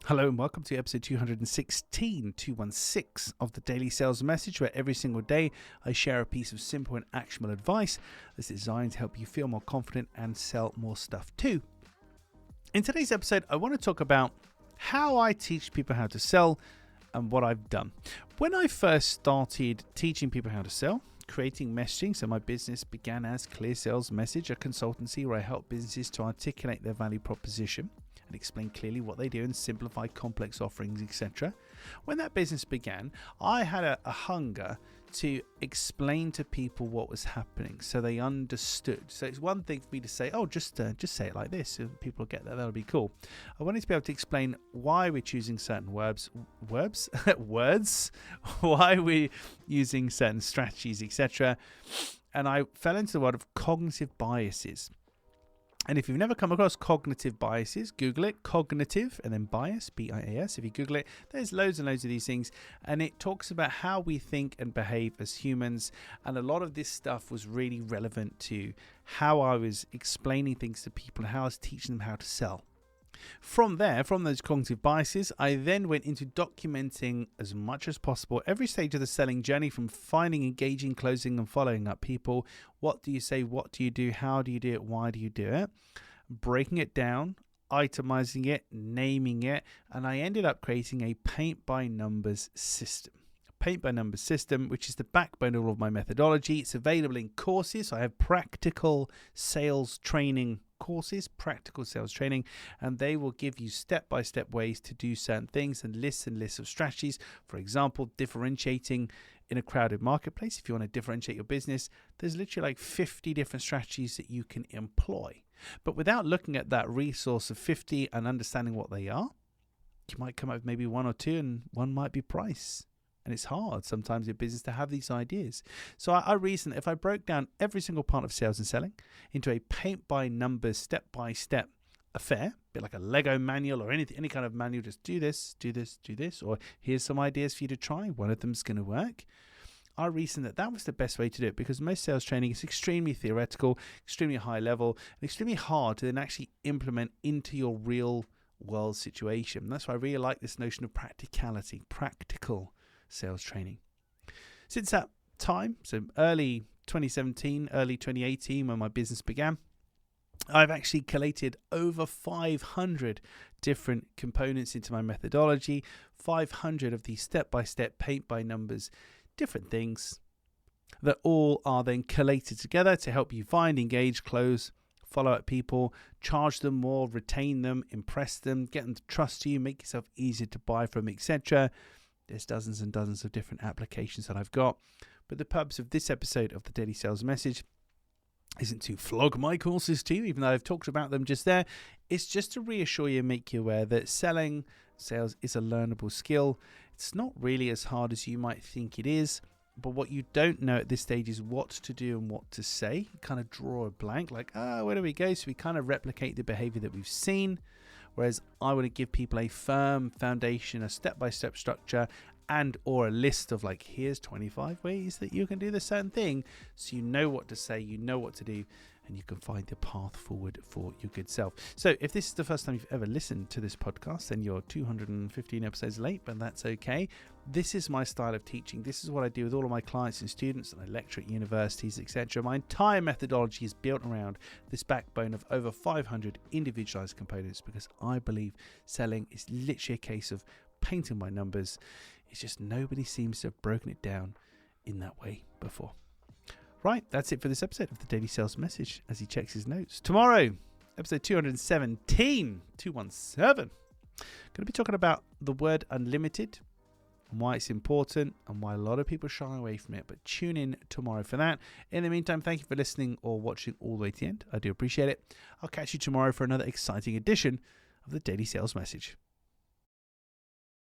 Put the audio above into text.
Hello and welcome to episode 216 of the Daily Sales Message, where every single day I share a piece of simple and actionable advice that's designed to help you feel more confident and sell more stuff too. In today's episode, I want to talk about how I teach people how to sell and what I've done. When I first started teaching people how to sell, creating messaging, so my business began as Clear Sales Message, a consultancy where I help businesses to articulate their value proposition and explain clearly what they do and simplify complex offerings, etc. When that business began, I had a hunger to explain to people what was happening so they understood. So it's one thing for me to say, oh, just say it like this, so people will get that, that'll be cool. I wanted to be able to explain why we're choosing certain words, why we're using certain strategies, etc. And I fell into the world of cognitive biases. And if you've never come across cognitive biases, Google it, cognitive, and then bias, B-I-A-S. If you Google it, there's loads and loads of these things. And it talks about how we think and behave as humans. And a lot of this stuff was really relevant to how I was explaining things to people and how I was teaching them how to sell. From there, from those cognitive biases, I then went into documenting as much as possible every stage of the selling journey, from finding, engaging, closing, and following up people. What do you say? What do you do? How do you do it? Why do you do it? Breaking it down, itemizing it, naming it, and I ended up creating a paint by numbers system. Paint by numbers system, which is the backbone of all of my methodology. It's available in courses. So I have practical sales training courses, practical sales training, and they will give you step-by-step ways to do certain things and lists of strategies. For example, differentiating in a crowded marketplace. If you want to differentiate your business, there's literally like 50 different strategies that you can employ. But without looking at that resource of 50 and understanding what they are, you might come up with maybe one or two, and one might be price. And it's hard sometimes in business to have these ideas. So I reasoned that if I broke down every single part of sales and selling into a paint by numbers, step-by-step affair, a bit like a Lego manual or any kind of manual, just do this, or here's some ideas for you to try. One of them's going to work. I reasoned that was the best way to do it, because most sales training is extremely theoretical, extremely high level, and extremely hard to then actually implement into your real world situation. That's why I really like this notion of practicality, practical sales training. Since that time, so early 2017, early 2018, when my business began, I've actually collated over 500 different components into my methodology, 500 of these step-by-step, paint-by-numbers, different things that all are then collated together to help you find, engage, close, follow up people, charge them more, retain them, impress them, get them to trust you, make yourself easier to buy from, etc. There's dozens and dozens of different applications that I've got. But the purpose of this episode of the Daily Sales Message isn't to flog my courses to you, even though I've talked about them just there. It's just to reassure you and make you aware that sales is a learnable skill. It's not really as hard as you might think it is. But what you don't know at this stage is what to do and what to say. You kind of draw a blank, like, where do we go? So we kind of replicate the behavior that we've seen. Whereas I want to give people a firm foundation, a step-by-step structure, and or a list of like, here's 25 ways that you can do this certain thing, so you know what to say, you know what to do, and you can find the path forward for your good self. So if this is the first time you've ever listened to this podcast, then you're 215 episodes late, but that's okay. This is my style of teaching. This is what I do with all of my clients and students, and I lecture at universities, etc. My entire methodology is built around this backbone of over 500 individualized components, because I believe selling is literally a case of painting by numbers. It's just nobody seems to have broken it down in that way before. Right, that's it for this episode of the Daily Sales Message as he checks his notes. Tomorrow, episode 217, going to be talking about the word unlimited and why it's important and why a lot of people shy away from it. But tune in tomorrow for that. In the meantime, thank you for listening or watching all the way to the end. I do appreciate it. I'll catch you tomorrow for another exciting edition of the Daily Sales Message.